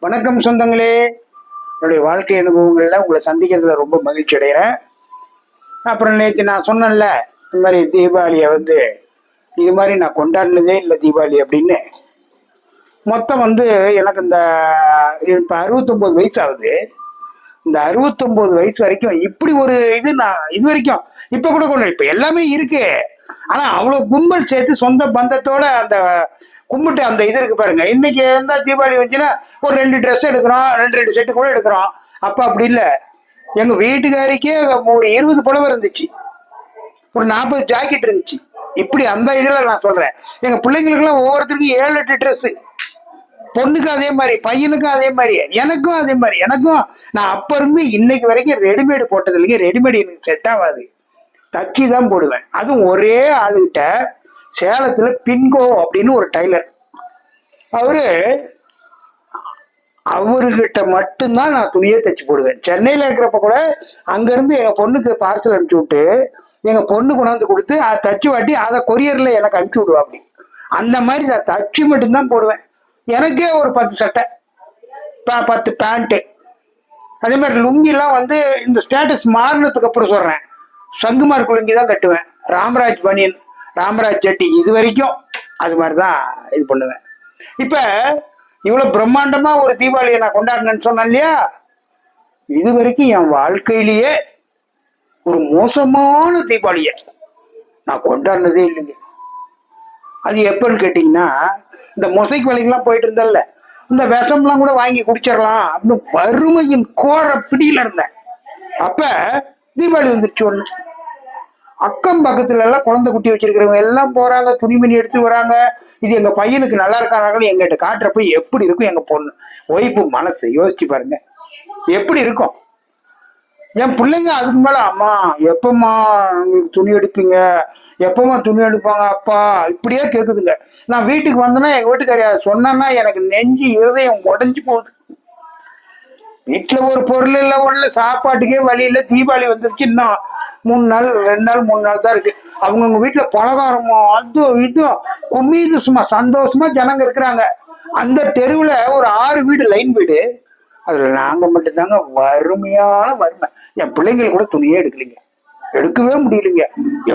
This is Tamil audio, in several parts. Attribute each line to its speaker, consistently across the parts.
Speaker 1: வணக்கம் சொந்தங்களே. என்னுடைய வாழ்க்கை அனுபவங்கள்ல உங்களை சந்திக்கிறதுல ரொம்ப மகிழ்ச்சி அடைகிறேன். அப்புறம் நேற்று நான் சொன்னேன்ல, இந்த மாதிரி தீபாவளியை இது மாதிரி நான் கொண்டாடினதே இல்லை தீபாவளி அப்படின்னு. மொத்தம் எனக்கு இந்த இப்போ 69 வயசு ஆகுது. இந்த 69 வயசு வரைக்கும் இப்படி ஒரு நான் இது வரைக்கும் இப்போ கூட கொண்டு இப்போ எல்லாமே இருக்கு. ஆனால் அவ்வளோ கும்பல் சேர்த்து சொந்த பந்தத்தோட அந்த கும்பிட்டு அந்த இது இருக்கு பாருங்க. இன்னைக்கு எந்த தீபாவளி வந்துச்சுன்னா ஒரு 2 ட்ரெஸ் எடுக்கிறோம், 2 செட்டு கூட எடுக்கிறோம். அப்போ அப்படி இல்லை. எங்க வீட்டுக்காரிக்கே ஒரு 20 புடவை இருந்துச்சு, ஒரு 40 ஜாக்கெட் இருந்துச்சு. இப்படி அந்த இதுல நான் சொல்றேன். எங்க பிள்ளைங்களுக்குலாம் ஒவ்வொருத்தருக்கும் 7-8 ட்ரெஸ். பொண்ணுக்கும் அதே மாதிரி, பையனுக்கும் அதே மாதிரி, எனக்கும் அதே மாதிரி. நான் அப்ப இருந்து இன்னைக்கு வரைக்கும் ரெடிமேடு போட்டது இல்லைங்க. ரெடிமேடு எனக்கு செட் ஆகாது, தச்சு தான் போடுவேன். அதுவும் ஒரே ஆளுகிட்ட சேலத்துல பின்கோ அப்படின்னு ஒரு டைலர், அவர்கிட்ட மட்டும்தான் நான் துணியே தைச்சு போடுவேன். சென்னையில இருக்கிறப்ப கூட அங்கிருந்து எங்க பொண்ணுக்கு பார்சல் அனுப்பிச்சு விட்டு எங்க பொண்ணு கொண்டாந்து கொடுத்து அதை தச்சு வாட்டி அதை கொரியர்ல எனக்கு அனுப்பிச்சு விடுவா. அப்படி அந்த மாதிரி நான் தச்சு மட்டும்தான் போடுவேன். எனக்கே ஒரு 10 சட்டை, 10 பேண்ட்டு, அதே மாதிரி லுங்கிலாம் இந்த ஸ்டேட்டஸ் மாறினதுக்கு அப்புறம் சொல்றேன், சங்குமார் லுங்கி தான் கட்டுவேன். ராமராஜ் பனியன், ராமராஜ் செட்டி, இது வரைக்கும் அது மாதிரிதான் இது பண்ணுவேன். இப்ப இவ்வளவு பிரம்மாண்டமா ஒரு தீபாவளியை நான் கொண்டாடினேன்னு சொன்னேன் இல்லையா, இது வரைக்கும் என் வாழ்க்கையிலேயே ஒரு மோசமான தீபாவளிய நான் கொண்டாடினதே இல்லைங்க. அது எப்பன்னு கேட்டீங்கன்னா, இந்த மொசைக்கு வேலைக்கெல்லாம் போயிட்டு இருந்தேன்ல, இந்த விஷம்லாம் கூட வாங்கி குடிச்சிடலாம் அப்படின்னு வறுமையின் கோர பிடியில இருந்தேன். அப்ப தீபாவளி வந்துருச்சு. ஒண்ணு அக்கம் பக்கத்துல எல்லாம் குழந்தை குட்டி வச்சிருக்கிறவங்க எல்லாம் போறாங்க, துணிமணி எடுத்து வராங்க. இது எங்க பையனுக்கு நல்லா இருக்காங்கன்னு எங்கிட்ட காட்டுறப்ப எப்படி இருக்கும் எங்க பொண்ணு ஒய்ஃபு மனசு யோசிச்சு பாருங்க எப்படி இருக்கும். என் பிள்ளைங்க அதுக்கு மேல, அம்மா எப்பமா துணி எடுப்பீங்க, எப்பமா துணி எடுப்பாங்க அப்பா, இப்படியே கேக்குதுங்க. நான் வீட்டுக்கு வந்தேன்னா எங்க வீட்டுக்காரியா சொன்னா எனக்கு நெஞ்சு இருதயம் உடஞ்சி போகுது. வீட்டுல ஒரு பொருள் இல்லை, ஒண்ணு சாப்பாட்டுக்கே வழி இல்லை. தீபாவளி வந்துருச்சு, இன்னும் 3 நாள் 2 நாள் 3 நாள் தான் இருக்கு. அவங்கவுங்க வீட்டுல பலகாரமோ அதுவும் இதுவும் கும்மீது சும்மா சந்தோஷமா ஜனங்க இருக்கிறாங்க. அந்த தெருவுல ஒரு 6 வீடு லைன் வீடு, அதுல நாங்க மட்டும்தாங்க வறுமையான வறுமை. என் பிள்ளைங்களுக்கு கூட துணியே எடுக்கலைங்க, எடுக்கவே முடியலைங்க.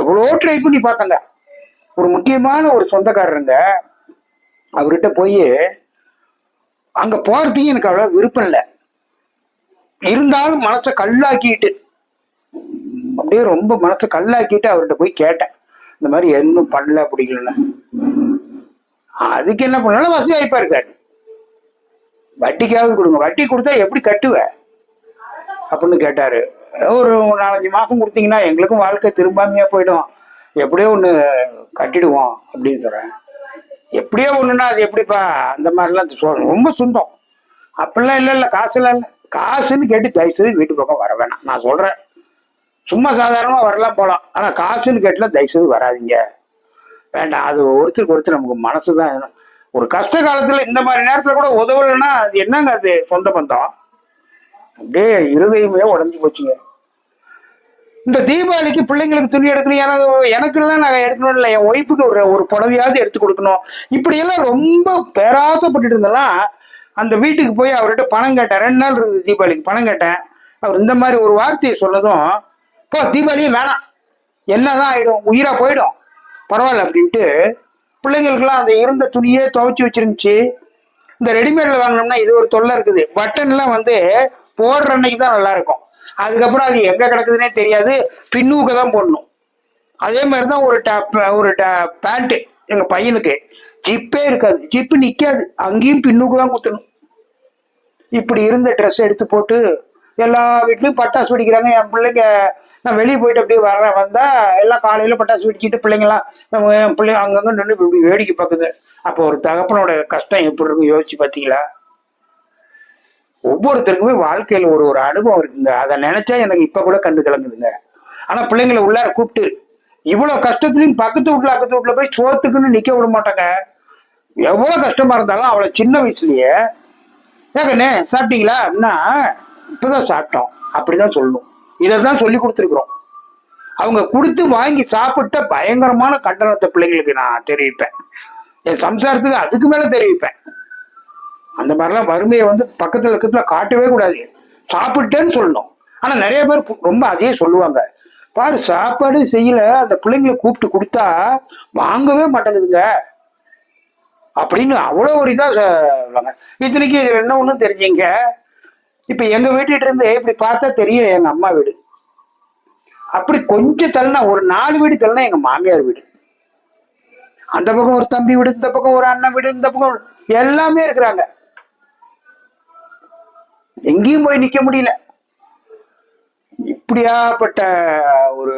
Speaker 1: எவ்வளோ ட்ரை பண்ணி பார்த்தங்க. ஒரு முக்கியமான ஒரு சொந்தக்காரருங்க, அவர்கிட்ட போய் அங்க போறதுக்கு எனக்கு அவ்வளவு விருப்பம் இல்லை. இருந்தாலும் மனசை கல்லாக்கிட்டு, அப்படியே ரொம்ப மனசை கல்லாக்கிட்டு அவர்கிட்ட போய் கேட்டேன், இந்த மாதிரி எதுவும் பண்ணல பிடிக்கலன்னு. அதுக்கு என்ன பண்ணாலும் வசதி வாய்ப்பா இருக்காரு, வட்டிக்காவது கொடுங்க, வட்டி கொடுத்தா எப்படி கட்டுவ அப்படின்னு கேட்டாரு. ஒரு 4-5 மாசம் கொடுத்தீங்கன்னா எங்களுக்கும் வாழ்க்கை திரும்பாமையா போயிடும், எப்படியோ ஒண்ணு கட்டிடுவோம் அப்படின்னு சொல்றேன். எப்படியோ ஒண்ணுன்னா அது எப்படிப்பா, அந்த மாதிரிலாம் ரொம்ப சுந்தம். அப்படிலாம் இல்லை, காசுலாம் இல்லை. காசுன்னு கேட்டு தயவுசெய்து வீட்டு பக்கம் வர வேணாம். நான் சொல்றேன், சும்மா சாதாரணமா வரலாம் போலாம், ஆனா காசுன்னு கேட்டுல தயவுசெய்து வராதிங்க, வேண்டாம். அது ஒருத்தருக்கு ஒருத்தர் நமக்கு மனசுதான். ஒரு கஷ்ட காலத்துல இந்த மாதிரி நேரத்துல கூட உதவலைன்னா அது என்னங்க, அது சொந்த பந்தம். அப்படியே இருதயமே உடஞ்சி போச்சுங்க. இந்த தீபாவளிக்கு பிள்ளைங்களுக்கு துணி எடுக்கணும், எனக்குலாம் நான் எடுக்கணும் இல்லை, என் ஒய்ஃபுக்கு ஒரு புடவையாவது எடுத்து கொடுக்கணும். இப்படியெல்லாம் ரொம்ப பேராசப்பட்டுட்டு இருந்தேன்னா அந்த வீட்டுக்கு போய் அவர்கிட்ட பணம் கேட்டேன். 2 நாள் இருக்குது தீபாவளிக்கு, பணம் கேட்டேன். அவர் இந்த மாதிரி ஒரு வார்த்தையை சொன்னதும், போ தீபாவளியே வேணாம், என்னதான் ஆயிடும், உயிரா போயிடும், பரவாயில்ல அப்படின்ட்டு பிள்ளைங்களுக்குலாம் அந்த இருந்த துணியே துவைச்சி வச்சிருந்துச்சு. இந்த ரெடிமேட்ல வாங்கினோம்னா இது ஒரு தொல்லை இருக்குது. பட்டன்லாம் போடுற அன்னைக்கு தான் நல்லா இருக்கும், அதுக்கப்புறம் அது எங்க கிடக்குதுன்னே தெரியாது, பின்னூக்க தான் போடணும். அதே மாதிரிதான் ஒரு பேண்ட் எங்க பையனுக்கு ஜிப்பே இருக்காது, ஜிப்பு நிக்காது, அங்கேயும் பின்னுக்கு தான் குத்தணும். இப்படி இருந்த ட்ரெஸ் எடுத்து போட்டு எல்லா வீட்லயும் பட்டாசு வெடிக்கிறாங்க. என் பிள்ளைங்க, நான் வெளியே போயிட்டு அப்படியே வந்தா எல்லாம் காலையில பட்டாசு வெடிச்சுட்டு பிள்ளைங்களாம் என் பிள்ளைங்க அங்கங்க நின்று இப்படி வேடிக்கை பார்க்குது. அப்போ ஒரு தகப்பனோட கஷ்டம் எப்படி இருக்கும் யோசிச்சு பார்த்தீங்களா? ஒவ்வொருத்தருக்குமே வாழ்க்கையில ஒரு அனுபவம் இருக்குங்க. அதை நினைச்சா எனக்கு இப்ப கூட கண்டு கலங்குதுங்க. ஆனா பிள்ளைங்களை உள்ளார கூப்பிட்டு இவ்வளவு கஷ்டத்துலயும் பக்கத்து வீட்டுல போய் சோத்துக்குன்னு நிக்க விட மாட்டாங்க. எவ்வளவு கஷ்டமா இருந்தாலும் அவளை சின்ன வயசுலயே, ஏங்கண்ணே சாப்பிட்டீங்களா அப்படின்னா, இப்பதான் சாப்பிட்டோம் அப்படிதான் சொல்லணும். இதைதான் சொல்லி கொடுத்துருக்குறோம். அவங்க கொடுத்து வாங்கி சாப்பிட்ட பயங்கரமான கண்டனத்தை பிள்ளைங்களுக்கு நான் தெரிவிப்பேன். என் சம்சாரத்துக்கு அதுக்கு மேல தெரிவிப்பேன். அந்த மாதிரிலாம் வறுமையை வந்து பக்கத்துல பக்கத்துல காட்டவே கூடாது. சாப்பிட்டேன்னு சொல்லணும். ஆனா நிறைய பேர் ரொம்ப அதே சொல்லுவாங்க, பாரு சாப்பாடு செய்யல அந்த பிள்ளைங்களை கூப்பிட்டு கொடுத்தா வாங்கவே மாட்டேங்குதுங்க அப்படின்னு அவ்வளோ ஒரு இதா சொல்லுவாங்க. இத்தனைக்கு என்ன ஒண்ணும் தெரிஞ்சுங்க, இப்ப எங்க வீட்டுகிட்ட இருந்து இப்படி பார்த்தா தெரியும் எங்க அம்மா வீடு. அப்படி கொஞ்சம் தள்ளினா ஒரு 4 வீடு தள்ளினா எங்க மாமியார் வீடு. அந்த பக்கம் ஒரு தம்பி வீடு, இந்த பக்கம் ஒரு அண்ணன் வீடு, இந்த பக்கம் எல்லாமே இருக்கிறாங்க. எங்கேயும் போய் நிக்க முடியல. இப்படியாப்பட்ட ஒரு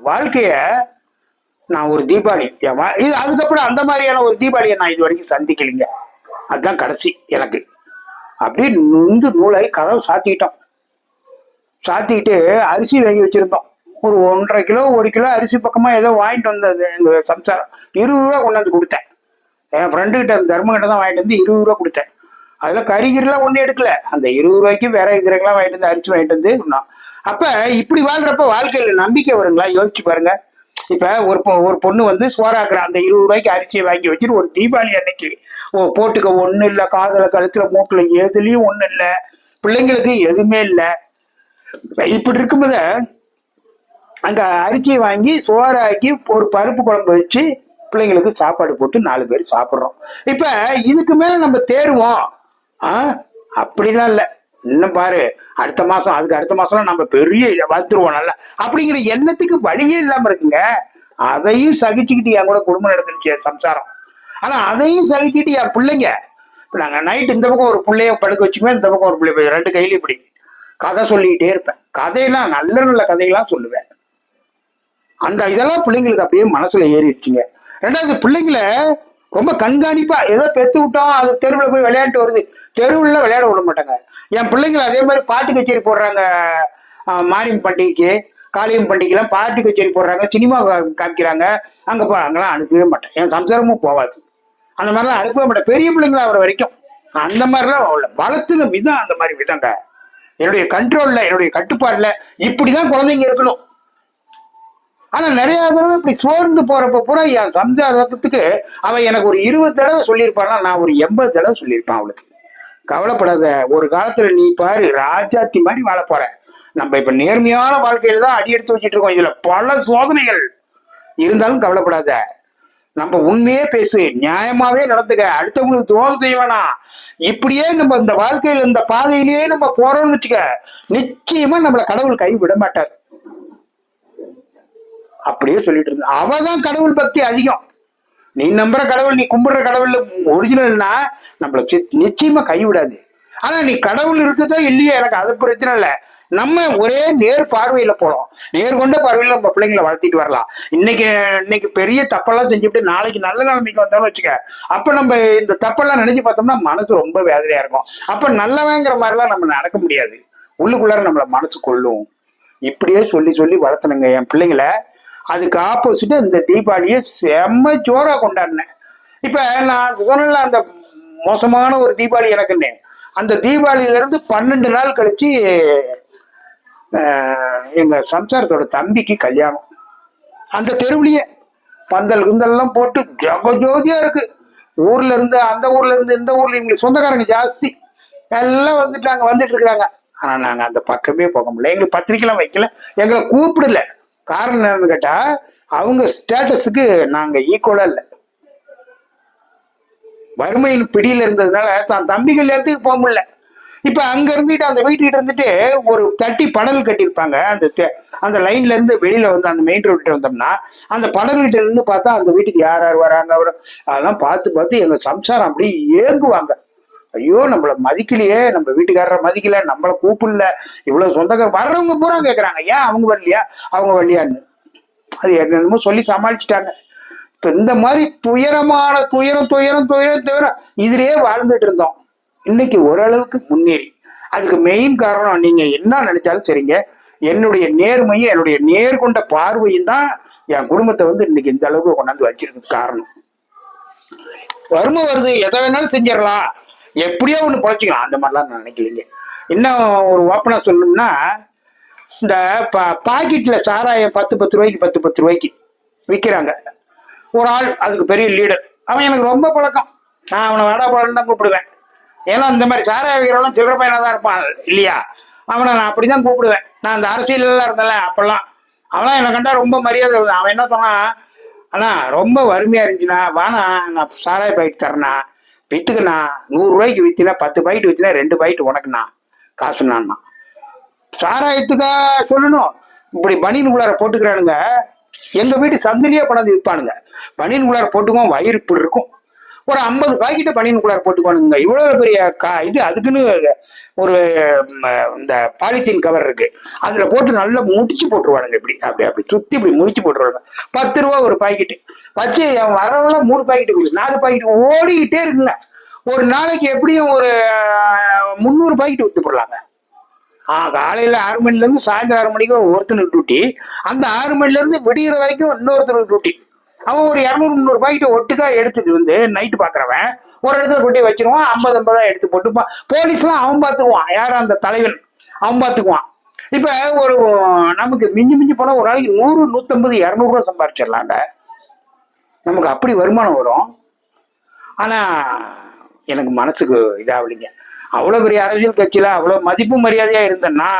Speaker 1: வாழ்க்கைய நான் ஒரு தீபாவளி இது அதுக்கப்புறம் அந்த மாதிரியான ஒரு தீபாவளியை நான் இது வரைக்கும் சந்திக்கலைங்க. அதுதான் கடைசி எனக்கு. அப்படியே நொந்து நூலாகி கதவை சாத்திக்கிட்டோம். சாத்திக்கிட்டு அரிசி வாங்கி வச்சிருந்தோம். ஒரு 1.5 கிலோ 1 கிலோ அரிசி பக்கமா ஏதோ வாங்கிட்டு வந்தது எங்க சம்சாரம். 20 ரூபா கொண்டாந்து கொடுத்தேன். என் ஃப்ரெண்டு கிட்ட தர்மகிட்ட தான் வாங்கிட்டு வந்து 20 ரூபா கொடுத்தேன். அதுல கறிகிரிலாம் ஒன்றும் எடுக்கல. அந்த 20 ரூபாய்க்கு வேற இருக்கிறலாம் வாங்கிட்டு வந்து அரிசி வாங்கிட்டு வந்து இருந்தோம். அப்ப இப்படி வாழ்றப்ப வாழ்க்கையில நம்பிக்கை வருங்களா? யோசிச்சு பாருங்க. இப்ப ஒரு பொண்ணு வந்து சோறாக்குற அந்த 20 ரூபாய்க்கு அரிசியை வாங்கி வச்சுட்டு ஒரு தீபாவளி அன்னைக்கு போட்டுக்க ஒண்ணு இல்ல, காதல கழுத்துல மூட்டுல எதுலயும் ஒண்ணு இல்ல, பிள்ளைங்களுக்கு எதுவுமே இல்ல. இப்படி இருக்கும்போது அங்க அரிசியை வாங்கி சோறாக்கி ஒரு பருப்பு குழம்பு வச்சு பிள்ளைங்களுக்கு சாப்பாடு போட்டு 4 பேர் சாப்பிடுறோம். இப்ப இதுக்கு மேல நம்ம தேருவோம்? அப்படிலாம் இல்ல. இன்னும் பாரு, அடுத்த மாசம் அதுக்கு அடுத்த மாசம் நம்ம பெரிய வந்துருவோம் நல்லா அப்படிங்கிற எண்ணத்துக்கு வழியே இல்லாம இருக்குங்க. அதையும் சகிச்சுக்கிட்டு என் கூட குடும்பம் நடந்துருச்சு சம்சாரம். ஆனா அதையும் சகிச்சுட்டு என் பிள்ளைங்க, இப்ப நாங்க நைட் இந்த பக்கம் ஒரு பிள்ளைய படுக்க வச்சுக்குவேன், இந்த பக்கம் ஒரு பிள்ளைய 2 கையில இப்படி கதை சொல்லிக்கிட்டே இருப்பேன். கதையெல்லாம் நல்ல நல்ல கதையெல்லாம் சொல்லுவேன். அந்த இதெல்லாம் பிள்ளைங்களுக்கு அப்படியே மனசுல ஏறிடுச்சுங்க. 2வது பிள்ளைங்களை ரொம்ப கண்காணிப்பா, ஏதோ பெத்து விட்டோம் அது தெருவில் போய் விளையாட்டு வருது, தெருவில் விளையாட விட மாட்டாங்க. என் பிள்ளைங்களை அதே மாதிரி பாட்டு கச்சேரி போடுறாங்க. மாரியம் பண்டிகைக்கு காளியம் பண்டிகைலாம் பாட்டு கச்சேரி போடுறாங்க, சினிமா காமிக்கிறாங்க. அங்கெல்லாம் அனுப்பவே மாட்டேன். என் சம்சாரமும் போவாது. அந்த மாதிரிலாம் அனுப்பவே மாட்டேன். பெரிய பிள்ளைங்களா அவரை வரைக்கும் அந்த மாதிரிலாம் வளர்த்துங்க விதம் அந்த மாதிரி விதங்க. என்னுடைய கண்ட்ரோல்ல, என்னுடைய கட்டுப்பாடுல இப்படிதான் குழந்தைங்க இருக்கணும். ஆனா நிறைய தடவை இப்படி சோர்ந்து போறப்ப பூரா என் சம்சாரத்துக்கு அவன் எனக்கு ஒரு 20 தடவை சொல்லியிருப்பான்னா நான் ஒரு 80 தடவை சொல்லியிருப்பேன் அவளுக்கு. கவலைப்படாத, ஒரு காலத்துல நீ பாரு ராஜாத்தி மாதிரி வாழ போற. நம்ம இப்ப நேர்மையான வாழ்க்கையில தான் அடி எடுத்து வச்சுட்டு இருக்கோம். இதுல பல சோதனைகள் இருந்தாலும் கவலைப்படாத. நம்ம உண்மையே பேசு, நியாயமாவே நடந்துக்க, அடுத்தவங்களுக்கு துரோகம் செய்ய வேணாம். இப்படியே நம்ம இந்த வாழ்க்கையில இந்த பாதையிலேயே நம்ம போறோம்னு வச்சுக்க, நிச்சயமா நம்மள கடவுள் கை விட மாட்டார். அப்படியே சொல்லிட்டு இருந்த அவதான் கடவுள் பக்தி அதிகம். நீ நம்புற கடவுள், நீ கும்பிடுற கடவுள் ஒரிஜினல்னா நம்மள நிச்சயமா கைவிடாது. ஆனா நீ கடவுள் இருக்குதோ இல்லையோ எனக்கு அது பிரச்சனை இல்லை. நம்ம ஒரே நேர் பார்வையில போறோம். நேர் கொண்ட பார்வையில நம்ம பிள்ளைங்களை வளர்த்திட்டு வரலாம். இன்னைக்கு பெரிய தப்பெல்லாம் செஞ்சுட்டு நாளைக்கு நல்ல நிலைமைக்கு வந்தாலும் வச்சுக்க, அப்ப நம்ம இந்த தப்பெல்லாம் நினைச்சு பார்த்தோம்னா மனசு ரொம்ப வேதனையா இருக்கும். அப்ப நல்லவங்கிற மாதிரிலாம் நம்ம நடக்க முடியாது. உள்ளுக்குள்ளார நம்மள மனசு கொள்ளும். இப்படியே சொல்லி சொல்லி வளர்த்தனுங்க என் பிள்ளைங்களை. அதுக்கு ஆப்போசிட்டா இந்த தீபாவளியை செம்ம ஜோரா கொண்டாடினேன். இப்ப நான் சொன்ன அந்த மோசமான ஒரு தீபாவளி எனக்குன்னு, அந்த தீபாவளியில இருந்து 12 நாள் கழிச்சு எங்க சம்சாரத்தோட தம்பிக்கு கல்யாணம். அந்த தெருவுலயே பந்தல் குந்தல்லாம் போட்டு ஜகஜோதியா இருக்கு. ஊர்ல இருந்து அந்த ஊர்ல இருந்து இந்த ஊர்ல எங்களுக்கு சொந்தக்காரங்க ஜாஸ்தி எல்லாம் வந்துட்டு இருக்கிறாங்க. ஆனா நாங்க அந்த பக்கமே போக முடியல. எங்களுக்கு பத்திரிக்கைலாம் வைக்கல, எங்களை கூப்பிடல. காரணம் என்னன்னு கேட்டா அவங்க ஸ்டேட்டஸுக்கு நாங்க ஈக்குவலா இல்லை. வறுமையின் பிடியில இருந்ததுனால தான் தம்பி கல்யாணத்துக்கு போக முடியல. இப்ப அங்க இருந்துட்டு அந்த வீட்டுக்கிட்ட இருந்துட்டு ஒரு தட்டி படல் கட்டியிருப்பாங்க. அந்த லைன்ல இருந்து வெளியில வந்து அந்த மெயின் ரோட்டு வந்தோம்னா அந்த படல் கிட்ட இருந்து பார்த்தா அந்த வீட்டுக்கு யார் யார் வராங்க அதெல்லாம் பார்த்து எங்க சம்சாரம் அப்படி ஏங்குவாங்க. ஐயோ நம்மள மதிக்கலையே, நம்ம வீட்டுக்காரரை மதிக்கல, நம்மள கூப்பிடல, இவ்வளவு சொந்தக்கார வர்றவங்க பூரா கேட்கறாங்க ஏன் அவங்க வரலையா அவங்க வரலையான்னு. அது என்னென்னமோ சொல்லி சமாளிச்சுட்டாங்க. இப்ப இந்த மாதிரி துயரமான துயரம் இதுலயே வாழ்ந்துட்டு இருந்தோம். இன்னைக்கு ஓரளவுக்கு முன்னேறி, அதுக்கு மெயின் காரணம் நீங்க என்ன நினைச்சாலும் சரிங்க, என்னுடைய நேர்மையும் என்னுடைய நேர்கொண்ட பார்வையும் தான் என் குடும்பத்தை வந்து இன்னைக்கு இந்த அளவுக்கு கொண்டாந்து வச்சிருக்கு காரணம். வறுமை வருது, எதை வேணாலும் செஞ்சிடலாம், எப்படியோ ஒண்ணு பொழைச்சிக்கலாம், அந்த மாதிரிலாம் நான் நினைக்கலைங்க. இன்னும் ஒரு ஓப்பனா சொல்லணும்னா, இந்த பாக்கெட்ல சாராயம் 10 ரூபாய்க்கு 10 ரூபாய்க்கு விற்கிறாங்க. ஒரு ஆள் அதுக்கு பெரிய லீடர், அவன் எனக்கு ரொம்ப பழக்கம். நான் அவனை வாடா பழம் தான் கூப்பிடுவேன். ஏன்னா இந்த மாதிரி சாராய வீரர்களும் சில்லற பையனா தான் இருப்பான் இல்லையா? அவனை நான் அப்படிதான் கூப்பிடுவேன். நான் அந்த அரசியல்லாம் இருந்தேன்ல அப்பெல்லாம், அவன்லாம் என்னை கண்டா ரொம்ப மரியாதை. அவன் என்ன சொன்னான், அண்ணா ரொம்ப வறுமையா இருந்துச்சுண்ணா, வாண்ணா நான் சாராய பாக்கெட் தரேண்ணா, வித்துக்குண்ணா, 100 ரூபாய்க்கு வித்தினா 10 பாக்கெட் வித்தினா 2 பாக்கெட் உனக்குண்ணா காசுண்ணா. சாராயத்துக்கா சொல்லணும், இப்படி பனியனுக்குள்ளார போட்டுக்கிறானுங்க. எங்க வீட்டு சந்திலேயே கொண்டாந்து விற்பானுங்க. பனியனுக்குள்ளார போட்டுக்குவோம், வயிறு இப்படி இருக்கும். ஒரு 50 பாக்கெட்டை பனியனுக்குள்ளார போட்டுக்குவானுங்க. இவ்வளவு பெரிய இது அதுக்குன்னு ஒரு இந்த பாலித்தீன் கவர் இருக்கு, அதுல போட்டு நல்லா முடிச்சு போட்டுருவானுங்க. இப்படி அப்படி அப்படி சுத்தி இப்படி முடிச்சு போட்டுருவாங்க. 10 ரூபா ஒரு பாக்கெட்டு வச்சு வரவெல்லாம் 3 பாக்கெட்டு கொடுக்கு, 4 பாக்கெட்டு ஓடிக்கிட்டே இருக்குங்க. ஒரு நாளைக்கு எப்படியும் ஒரு 300 பாக்கெட் வித்து போடலாங்க. காலையில 6 மணில இருந்து சாயந்தரம் 6 மணிக்கு ஒருத்தனுக்கு டியூட்டி, அந்த 6 மணில இருந்து விடிகிற வரைக்கும் இன்னொருத்தனுக்கு டியூட்டி. அவன் ஒரு 200-300 பாக்கெட் ஒட்டுக்கா எடுத்துட்டு வந்து நைட்டு பாக்குறவன் ஒரு இடத்துல கொட்டி வச்சிருவான். 50-50 எடுத்து போட்டுப்பான். போலீஸ்லாம் அவன் பார்த்துக்குவான், யாரும் அந்த தலைவன் அவன் பார்த்துக்குவான். இப்ப ஒரு நமக்கு மிஞ்சி மிஞ்சி போனா ஒரு நாளைக்கு 100-150-200 ரூபா சம்பாரிச்சிடலாங்க. நமக்கு அப்படி வருமானம் வரும். ஆனா எனக்கு மனசுக்கு இதாகலைங்க. அவ்வளவு பெரிய அரசியல் கட்சியில அவ்வளவு மதிப்பு மரியாதையா இருந்தேன்னா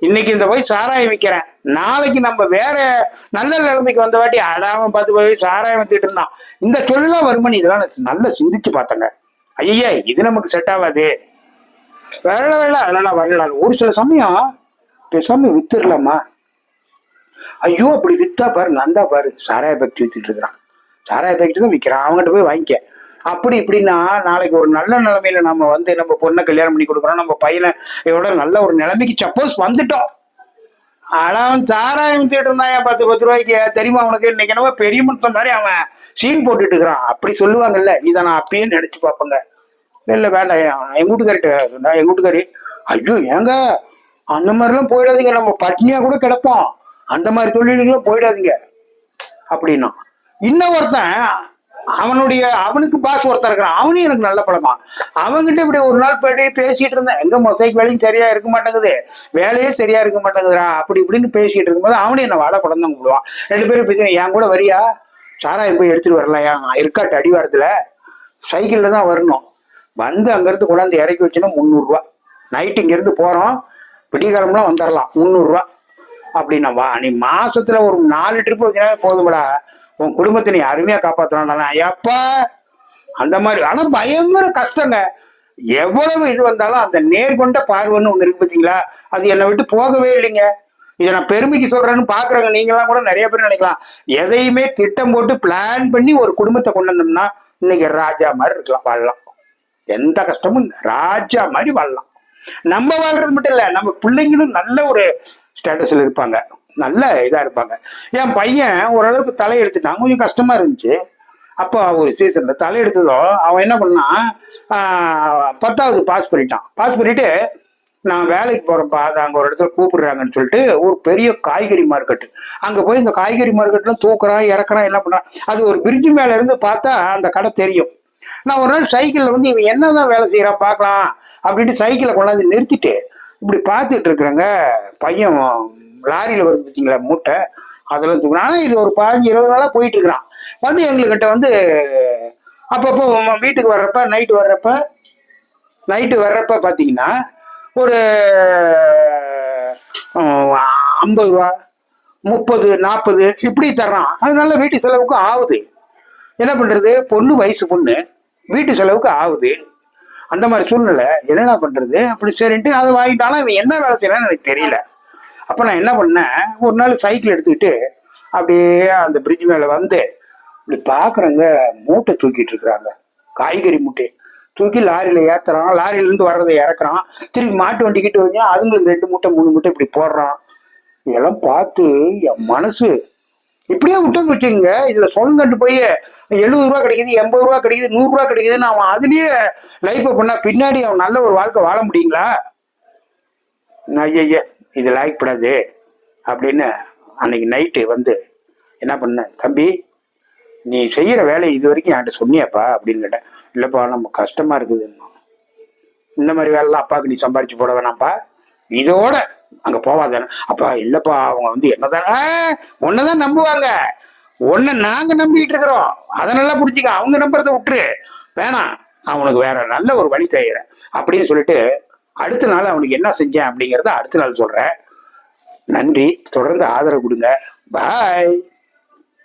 Speaker 1: இன்னைக்கு இந்த போய் சாராயம் விற்கிறேன். நாளைக்கு நம்ம வேற நல்ல நிலைமைக்கு வந்த வாட்டி அடாம 10 போய் சாராயம் வித்துட்டு இருந்தான். இந்த சொல்லலாம் வருமானி, இதெல்லாம் நல்லா சிந்திச்சு பார்த்தங்க. ஐயா இது நமக்கு செட் ஆகாது, வேலை அதெல்லாம் வரலாம். ஒரு சில சமயம் பேசாம வித்துடலாமா? ஐயோ அப்படி வித்தா பாரு, நந்தா பாரு சாராய பேக்டரி வித்துட்டு இருக்கிறான், சாராய பேக்டரி தான் விற்கிறான், அவங்ககிட்ட போய் வாங்கிக்க. அப்படி இப்படின்னா நாளைக்கு ஒரு நல்ல நிலைமையில நம்ம வந்து நம்ம பொண்ணை கல்யாணம் பண்ணி கொடுக்குறோம், நம்ம பையனை இதோட நல்ல ஒரு நிலைமைக்கு சப்போஸ் வந்துட்டோம். ஆனா அவன் சாராயம் தேட்டு இருந்தான் 10 ரூபாய்க்கு. தெரியுமா உனக்கு? இன்னைக்கு என்னவோ பெரிய மனுஷன் மாதிரி அவன் சீன் போட்டுட்டு இருக்கிறான். அப்படி சொல்லுவாங்கல்ல, இதை நான் அப்பயே நினைச்சு பார்ப்பேங்க. இல்லை வேண்டாம், எங்க வீட்டுக்காரிட்ட சொன்னா, எங்க வீட்டுக்காரி ஐயோ ஏங்க அந்த மாதிரிலாம் போயிடாதீங்க, நம்ம பட்னியா கூட கிடப்போம், அந்த மாதிரி தொழிலுக்குலாம் போயிடாதீங்க அப்படின்னா. இன்னும் ஒருத்தன் அவனுக்கு பாஸ் ஒருத்தர் இருக்கிறான், அவனும் எனக்கு நல்ல பழமா. அவன்கிட்ட இப்படி ஒரு நாள் போயிட்டு பேசிட்டு இருந்தேன், எங்க மொசைக்கு வேலையும் சரியா இருக்க மாட்டேங்குது, வேலையே சரியா இருக்க மாட்டேங்குதுரா அப்படி இப்படின்னு பேசிட்டு இருக்கும்போது அவனு என்ன வாழை படம் தான் கூடுவான். 2 பேரும் பேசுறேன், என் கூட வரியா சாராயம் போய் எடுத்துட்டு வரலையா, இருக்காட்டு அடிவாரத்துல சைக்கிள்ல தான் வரணும், வந்து அங்கிருந்து கொண்டாந்து இறக்கி வச்சுன்னா 300 ரூபா. நைட்டு இங்க இருந்து போறோம், விடிகாலம்லாம் வந்துடலாம் 300 ரூபா அப்படின்னா. வா நீ மாசத்துல ஒரு 4 ட்ரிப் வச்சுனா போதும்டா, உன் குடும்பத்தை நீ அருமையா காப்பாத்தலாம். எப்ப அந்த மாதிரி. ஆனா பயங்கர கஷ்டங்க. எவ்வளவு இது வந்தாலும் அந்த நேர்கொண்ட பார்வைன்னு ஒண்ணு இருக்கு பார்த்தீங்களா, அது என்னை விட்டு போகவே இல்லைங்க. இதை நான் பெருமைக்கு சொல்றேன்னு பாக்குறாங்க நீங்களாம் கூட நிறைய பேர் நினைக்கலாம். எதையுமே திட்டம் போட்டு பிளான் பண்ணி ஒரு குடும்பத்தை கொண்டு வந்தோம்னா இன்னைக்கு ராஜா மாதிரி இருக்கலாம், வாழலாம். எந்த கஷ்டமும் இல்லை, ராஜா மாதிரி வாழலாம். நம்ம வாழ்றது மட்டும் இல்ல, நம்ம பிள்ளைங்களும் நல்ல ஒரு ஸ்டேட்டஸ்ல இருப்பாங்க, நல்ல இதா இருப்பாங்க. என் பையன் ஓரளவுக்கு தலை எடுத்துட்டான், கொஞ்சம் கஷ்டமா இருந்துச்சு. அப்போ ஒரு சீசன்ல தலை எடுத்ததோ அவன் என்ன பண்ணான், 10வது பாஸ் பண்ணிட்டான். பாஸ் பண்ணிட்டு நான் வேலைக்கு போறேன்ப்பா, அது அங்க ஒரு இடத்துல கூப்பிடுறாங்கன்னு சொல்லிட்டு ஒரு பெரிய காய்கறி மார்க்கெட், அங்க போய் இந்த காய்கறி மார்க்கெட்ல தூக்குறான் இறக்குறான் என்ன பண்றான். அது ஒரு பிரிட்ஜ் மேல இருந்து பார்த்தா அந்த கடை தெரியும். நான் ஒரு நாள் சைக்கிள்ல வந்து இவன் என்னதான் வேலை செய்யறான் பார்க்கலாம் அப்படின்ட்டு சைக்கிளை கொண்டாந்து நிறுத்திட்டு இப்படி பார்த்துட்டு இருக்கிறாங்க. பையன் லாரியில வருது பார்த்தீங்களா மூட்டை, அதெல்லாம் தூக்குறான். ஆனா இது ஒரு 15-20 நாளா போயிட்டு இருக்கிறான். வந்து எங்ககிட்ட வந்து அப்பப்போ வீட்டுக்கு வர்றப்ப நைட்டு வர்றப்ப பார்த்தீங்கன்னா ஒரு 50 ரூபா 30 40 இப்படி தர்றான். அதனால வீட்டு செலவுக்கு ஆகுது. என்ன பண்றது, பொண்ணு வயசு பொண்ணு, வீட்டு செலவுக்கு ஆகுது. அந்த மாதிரி சூழ்நிலை என்னடா பண்றது அப்படி சரின்ட்டு அதை வாங்கிட்டாலும் இவன் என்ன வேலை செய்யறான்னு எனக்கு தெரியல. அப்ப நான் என்ன பண்ணேன், ஒரு நாள் சைக்கிள் எடுத்துக்கிட்டு அப்படியே அந்த பிரிட்ஜ் மேல வந்து இப்படி பாக்குறவங்க மூட்டை தூக்கிட்டு இருக்கிறாங்க, காய்கறி மூட்டை தூக்கி லாரியில ஏத்துறான், லாரியில இருந்து வர்றதை இறக்குறான், திருப்பி மாட்டு வண்டிக்கிட்டு வந்து அதுங்களுக்கு 2 மூட்டை 3 மூட்டை இப்படி போடுறான். இதெல்லாம் பார்த்து என் மனசு இப்படியே விட்டு வச்சுங்க. இதுல சொந்தட்டு போய் 70 ரூபா கிடைக்குது, 80 ரூபா கிடைக்குது, 100 ரூபா கிடைக்குதுன்னு அவன் அதுலயே லைஃப் பண்ணா பின்னாடி அவன் நல்ல ஒரு வாழ்க்கை வாழ முடியுங்களா? ஐயா இது லாய்க்கப்படாது அப்படின்னு அன்னைக்கு நைட்டு வந்து என்ன பண்ண, தம்பி நீ செய்யற வேலையை இது வரைக்கும் என்கிட்ட சொன்னியாப்பா அப்படின்னு கேட்டேன். இல்லப்பா நம்ம கஷ்டமா இருக்குது, இந்த மாதிரி வேலைலாம் அப்பாவுக்கு நீ சம்பாரிச்சு போட வேணாம்ப்பா, இதோட அங்க போவாதானே. அப்பா இல்லப்பா அவங்க வந்து என்னதானே ஒன்னதான் நம்புவாங்க, ஒன்ன நாங்க நம்பிட்டு இருக்கிறோம், அதை நல்லா புரிஞ்சுக்க, அவங்க நம்புறதை விட்டுரு வேணாம் அவனுக்கு வேற நல்ல ஒரு வழி தயிரேன் அப்படின்னு சொல்லிட்டு அடுத்த நாள் அவனுக்கு என்ன செஞ்சேன் அப்படிங்கிறத அடுத்த நாள் சொல்றேன். நன்றி. தொடர்ந்து ஆதரவு கொடுங்க. பாய்.